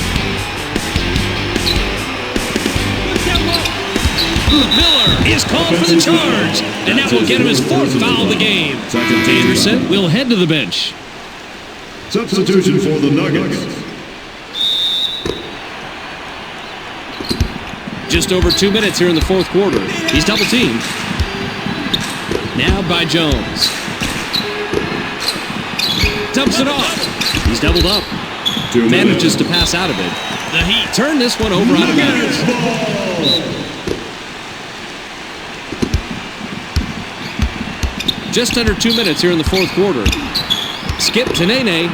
Miller is called for the charge, and that will get him his fourth foul of the game. Anderson will head to the bench. Substitution for the Nuggets. Just over 2 minutes here in the fourth quarter. He's double teamed. Now by Jones. Dumps it off. He's doubled up. Manages to pass out of it. The Heat turn this one over out of bounds. Just under 2 minutes here in the fourth quarter. Skip to Nene.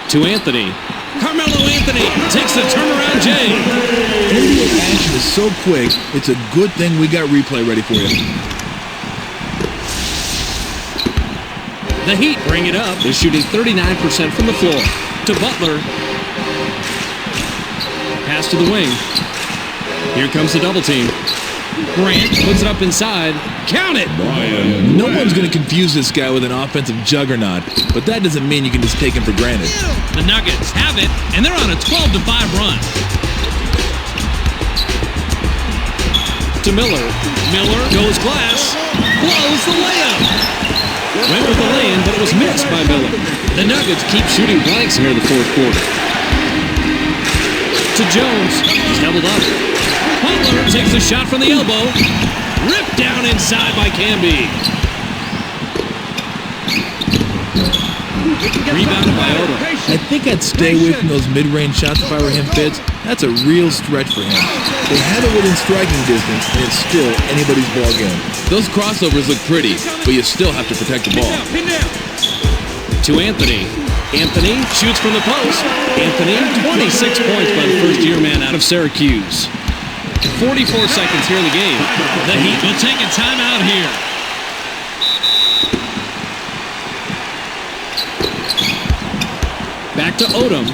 To Anthony. Carmelo Anthony takes the turnaround J. NBA action is so quick, it's a good thing we got replay ready for you. The Heat bring it up. They're shooting 39% from the floor. To Butler. Pass to the wing. Here comes the double team. Grant puts it up inside. Count it! No one's going to confuse this guy with an offensive juggernaut, but that doesn't mean you can just take him for granted. The Nuggets have it, and they're on a 12-5 run. To Miller. Miller goes glass. Blows the layup. Went with the lay-in, but it was missed by Miller. The Nuggets keep shooting blanks here in the fourth quarter. To Jones. He's doubled up. Butler takes a shot from the elbow. Ripped down inside by Camby. Rebounded by Odom. I think I'd stay away from those mid-range shots if I were him, Fitz. That's a real stretch for him. They have it within striking distance, and it's still anybody's ball game. Those crossovers look pretty, but you still have to protect the ball. To Anthony. Anthony shoots from the post. Anthony, 26 points by the first-year man out of Syracuse. 44 seconds here in the game. The Heat will take a timeout here. Back to Odom.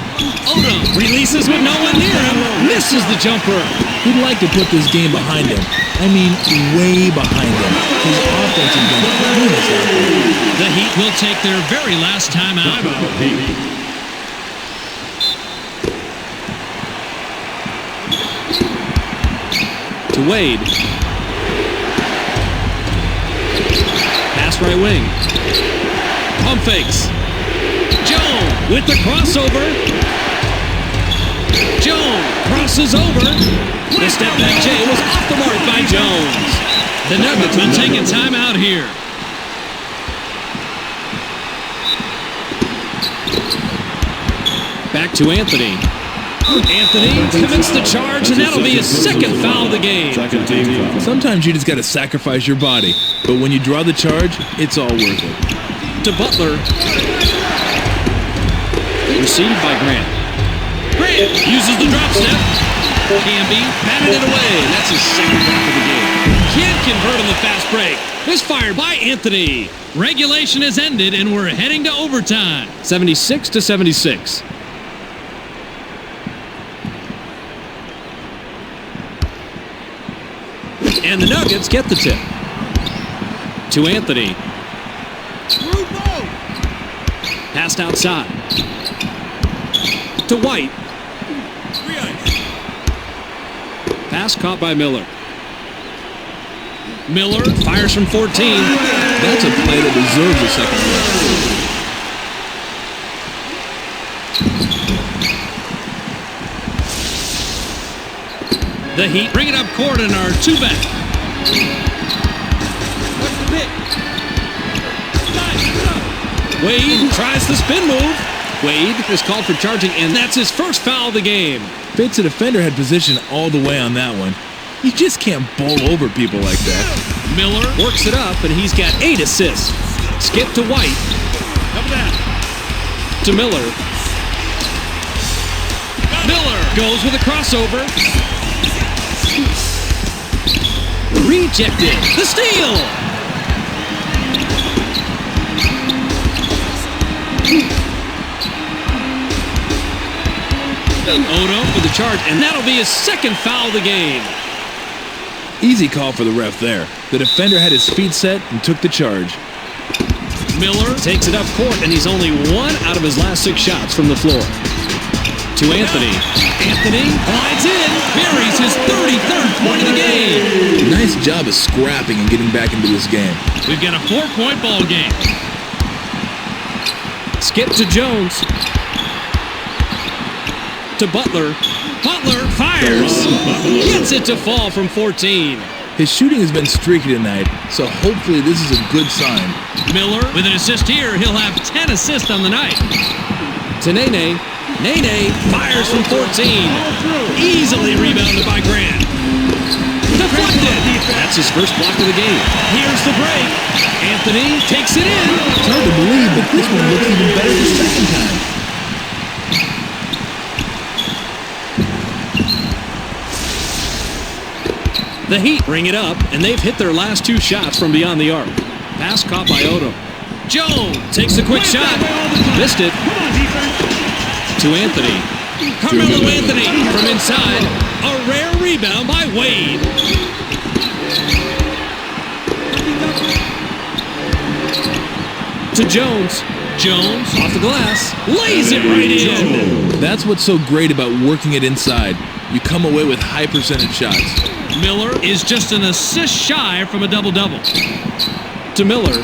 Odom releases with no one near him. Misses the jumper. He'd like to put this game behind him. I mean, way behind him. His offense has been heinous out there. The Heat will take their very last timeout. To Wade. Pass right wing. Pump fakes. Jones with the crossover. Jones crosses over. The step back J was off the mark by Jones. The Nuggets will take a timeout here. Back to Anthony. Anthony commits the charge, and that'll be his second foul of the game. Sometimes you just got to sacrifice your body, but when you draw the charge, it's all worth it. To Butler. Received by Grant. Grant uses the drop step. Camby batted it away, and that's his second block of the game. Can't convert on the fast break. Misfired by Anthony. Regulation has ended, and we're heading to overtime. 76-76. And the Nuggets get the tip. To Anthony. Passed outside. To White. Pass caught by Miller. Miller fires from 14. That's a play that deserves a second look. The Heat bring it up court and are two back. Wade tries the spin move. Wade is called for charging, and that's his first foul of the game. Fitz, the defender had position all the way on that one. You just can't bowl over people like that. Miller works it up, and he's got 8 assists. Skip to White. To Miller. Miller goes with a crossover. Rejected. The steal. Odom for the charge, and that'll be his second foul of the game. Easy call for the ref there. The defender had his feet set and took the charge. Miller takes it up court, and he's only 1 out of his last 6 shots from the floor. To Anthony. Anthony glides in, buries his 33rd point of the game. Nice job of scrapping and getting back into this game. We've got a 4-point ball game. Skip to Jones. To Butler. Butler fires. Gets it to fall from 14. His shooting has been streaky tonight, so hopefully this is a good sign. Miller with an assist here. He'll have 10 assists on the night. To Nene. Nene fires from 14. Easily rebounded by Grant. Deflected. That's his first block of the game. Here's the break. Anthony takes it in. It's hard to believe, but this one looks even better the second time. The Heat bring it up, and they've hit their last 2 shots from beyond the arc. Pass caught by Odom. Jones takes a quick shot. Missed it. To Anthony. Carmelo Anthony from inside. A rare rebound by Wade. To Jones. Jones off the glass. Lays it right in. That's what's so great about working it inside. You come away with high percentage shots. Miller is just an assist shy from a double-double. To Miller.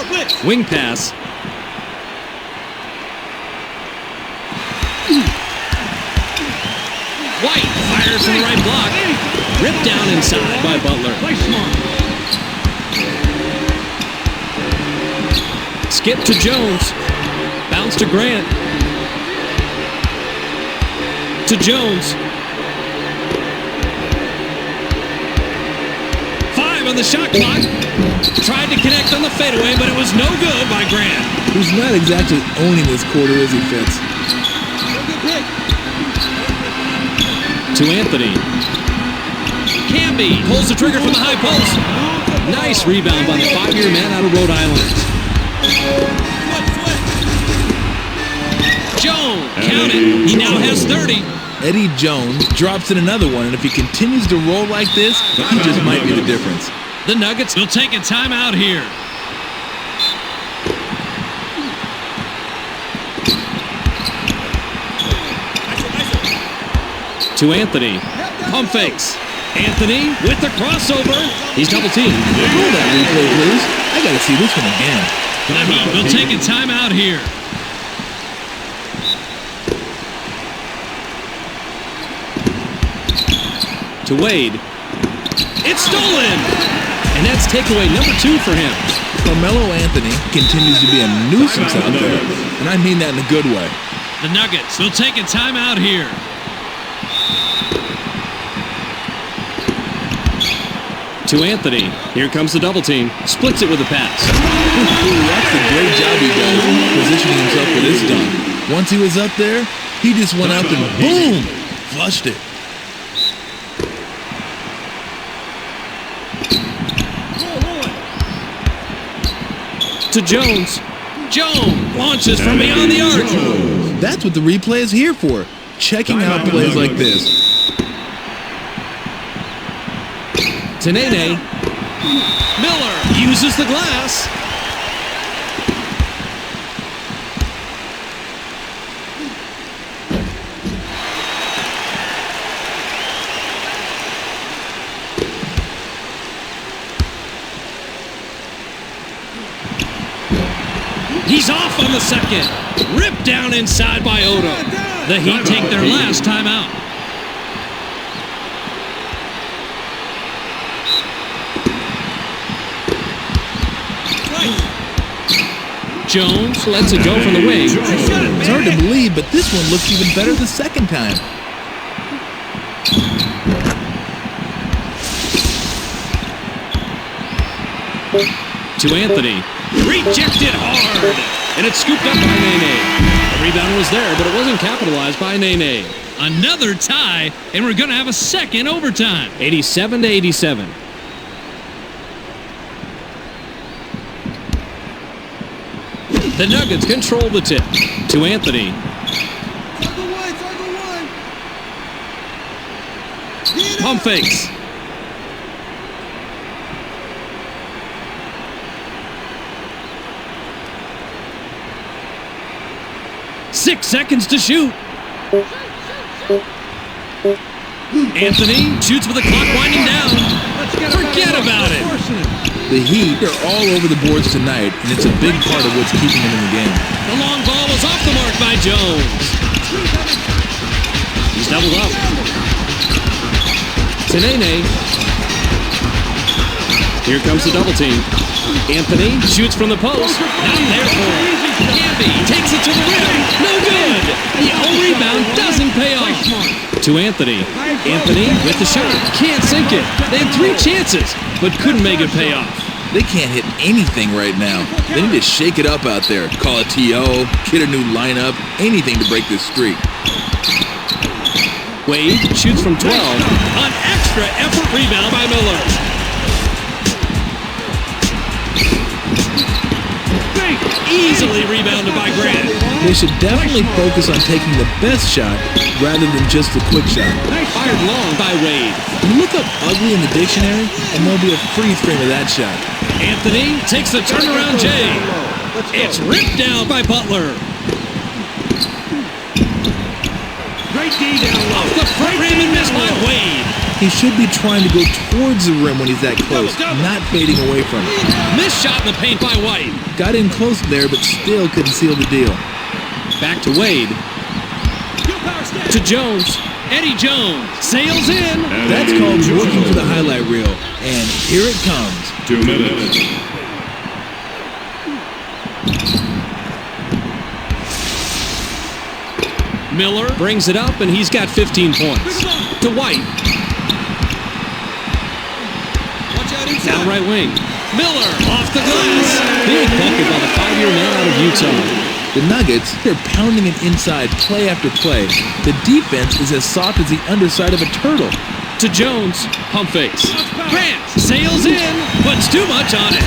Blitz. Wing pass. White fires from the right block. Ripped down inside by Butler. Play smart. Skip to Jones. Bounce to Grant. To Jones. 5 on the shot clock. Tried to connect on the fadeaway, but it was no good by Grant. Who's not exactly owning this quarter as he fits. Good pick. To Anthony. Camby pulls the trigger from the high post. Nice rebound by the 5-year man out of Rhode Island. Jones, count it. He now has 30. Eddie Jones drops in another one, and if he continues to roll like this, he just might be the difference. The Nuggets will take a timeout here. To Anthony. Pump fakes. Anthony with the crossover. He's double teamed. Roll that replay, please. I gotta see this one again. The Heat will take a timeout here. To Wade. It's stolen! And that's takeaway number 2 for him. Carmelo Anthony continues to be a nuisance out there, and I mean that in a good way. The Nuggets will take a timeout here. To Anthony. Here comes the double team. Splits it with a pass. That's the great job he does, positioning himself for this dunk. Once he was up there, he just went up and boom, flushed it. To Jones. Jones launches from beyond the arc. That's what the replay is here for, checking out plays like this. To Nene. Miller uses the glass. He's off on the second. Ripped down inside by Odo. The Heat take their last timeout. Jones lets it go from the wing. It's hard to believe, but this one looks even better the second time. To Anthony. Rejected hard. And it's scooped up by Nene. The rebound was there, but it wasn't capitalized by Nene. Another tie, and we're going to have a second overtime. 87-87. The Nuggets control the tip. To Anthony. Pump fakes. Six seconds to shoot. Anthony shoots with the clock winding down. Forget about it. The Heat are all over the boards tonight, and it's a big part of what's keeping them in the game. The long ball was off the mark by Jones. He's doubled up. To Nene. Here comes the double team. Anthony shoots from the post. Not there for him. Camby takes it to the rim. No good. The rebound doesn't pay off. To Anthony. Anthony with the shot. Can't sink it. They had 3 chances, but couldn't make it pay off. They can't hit anything right now. They need to shake it up out there. Call a TO, get a new lineup, anything to break this streak. Wade shoots from 12. An extra effort rebound by Miller. Easily rebounded by Grant. They should definitely focus on taking the best shot rather than just the quick shot. Fired long by Wade. Look up ugly in the dictionary, and there'll be a free frame of that shot. Anthony takes the turnaround J. It's ripped down by Butler. Great D down low. Off the front rim and missed by Wade. He should be trying to go towards the rim when he's that close, not fading away from it. Missed shot in the paint by White. Got in close there, but still couldn't seal the deal. Back to Wade. To Jones. Eddie Jones sails in. That's called working for the highlight reel. And here it comes. 2 minutes. Miller brings it up, and he's got 15 points. To White. Down right wing. Miller off the glass. Big bucket by the 5-year man out of Utah. The Nuggets, they're pounding it inside play after play. The defense is as soft as the underside of a turtle. To Jones. Pump fakes. Grant sails in. Puts too much on it.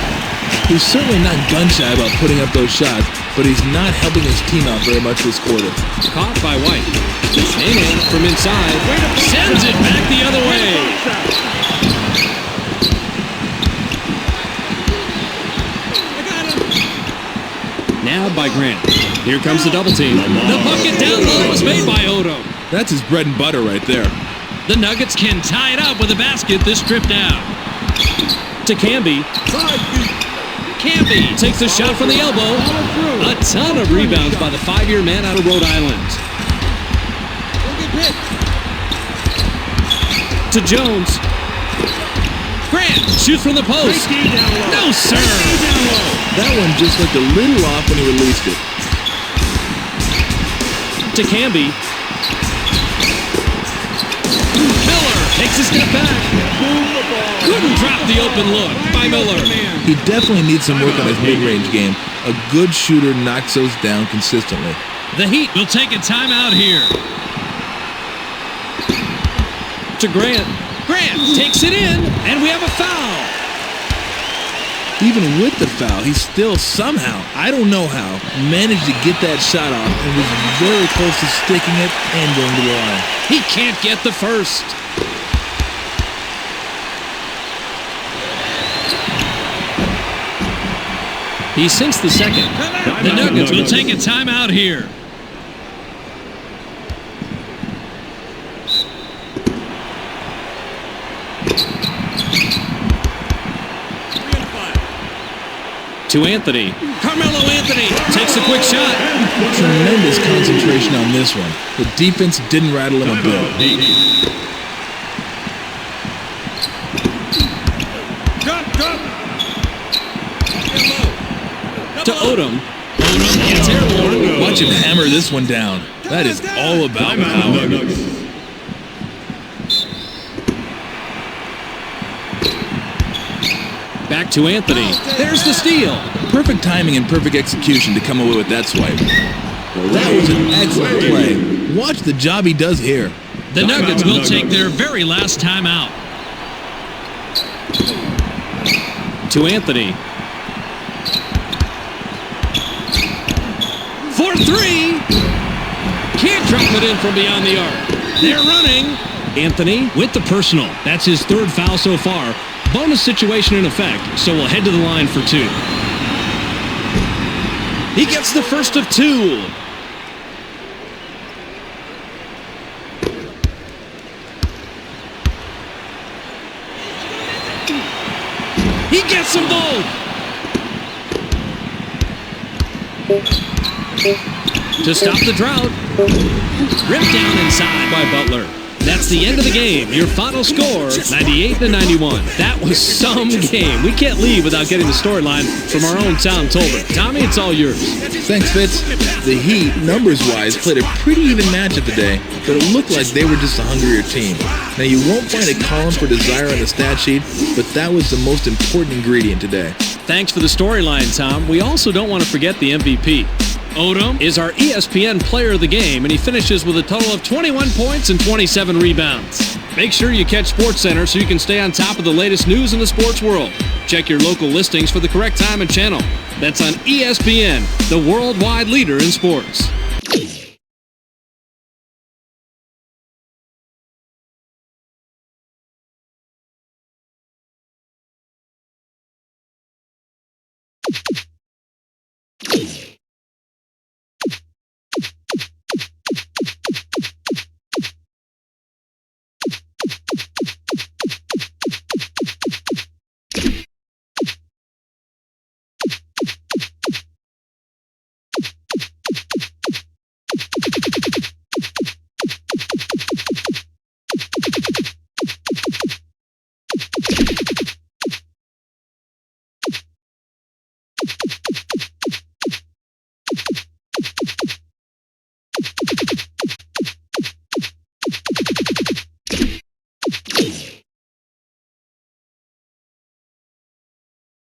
He's certainly not gun-shy about putting up those shots, but he's not helping his team out very much this quarter. Caught by White. And from inside. Sends it back the other way. Now by Grant. Here comes the double team. The bucket down low was made by Odom. That's his bread and butter right there. The Nuggets can tie it up with a basket this trip down. To Camby. Camby takes a shot from the elbow. A ton of rebounds by the 5-year man out of Rhode Island. To Jones. Grant shoots from the post. No, sir. That one just looked a little off when he released it. To Camby. Miller takes a step back. Couldn't drop the open look by Miller. He definitely needs some work on his mid-range game. A good shooter knocks those down consistently. The Heat will take a timeout here. To Grant. Grant takes it in, and we have a foul. Even with the foul, he still somehow, I don't know how, managed to get that shot off and was very close to sticking it and going to the line. He can't get the first. He sinks the second. The Nuggets will take a timeout here. To Anthony. Carmelo Anthony takes a quick shot. Tremendous concentration on this one. The defense didn't rattle him a bit. To Odom. Odom gets airborne. Watch him hammer this one down. That is all about power. Back to Anthony. There's the steal. Perfect timing and perfect execution to come away with that swipe. That was an excellent play. Watch the job he does here. The Nuggets will take their very last timeout. To Anthony. For 3. Can't drop it in from beyond the arc. They're running. Anthony with the personal. That's his 3rd foul so far. Bonus situation in effect, so we'll head to the line for 2. He gets the first of 2. He gets them both. To stop the drought. Ripped down inside by Butler. That's the end of the game. Your final score, 98-91. That was some game. We can't leave without getting the storyline from our own Tom Tolbert. Tommy, it's all yours. Thanks, Fitz. The Heat, numbers-wise, played a pretty even matchup today, but it looked like they were just a hungrier team. Now, you won't find a column for desire on the stat sheet, but that was the most important ingredient today. Thanks for the storyline, Tom. We also don't want to forget the MVP. Odom is our ESPN player of the game, and he finishes with a total of 21 points and 27 rebounds. Make sure you catch SportsCenter so you can stay on top of the latest news in the sports world. Check your local listings for the correct time and channel. That's on ESPN, the worldwide leader in sports.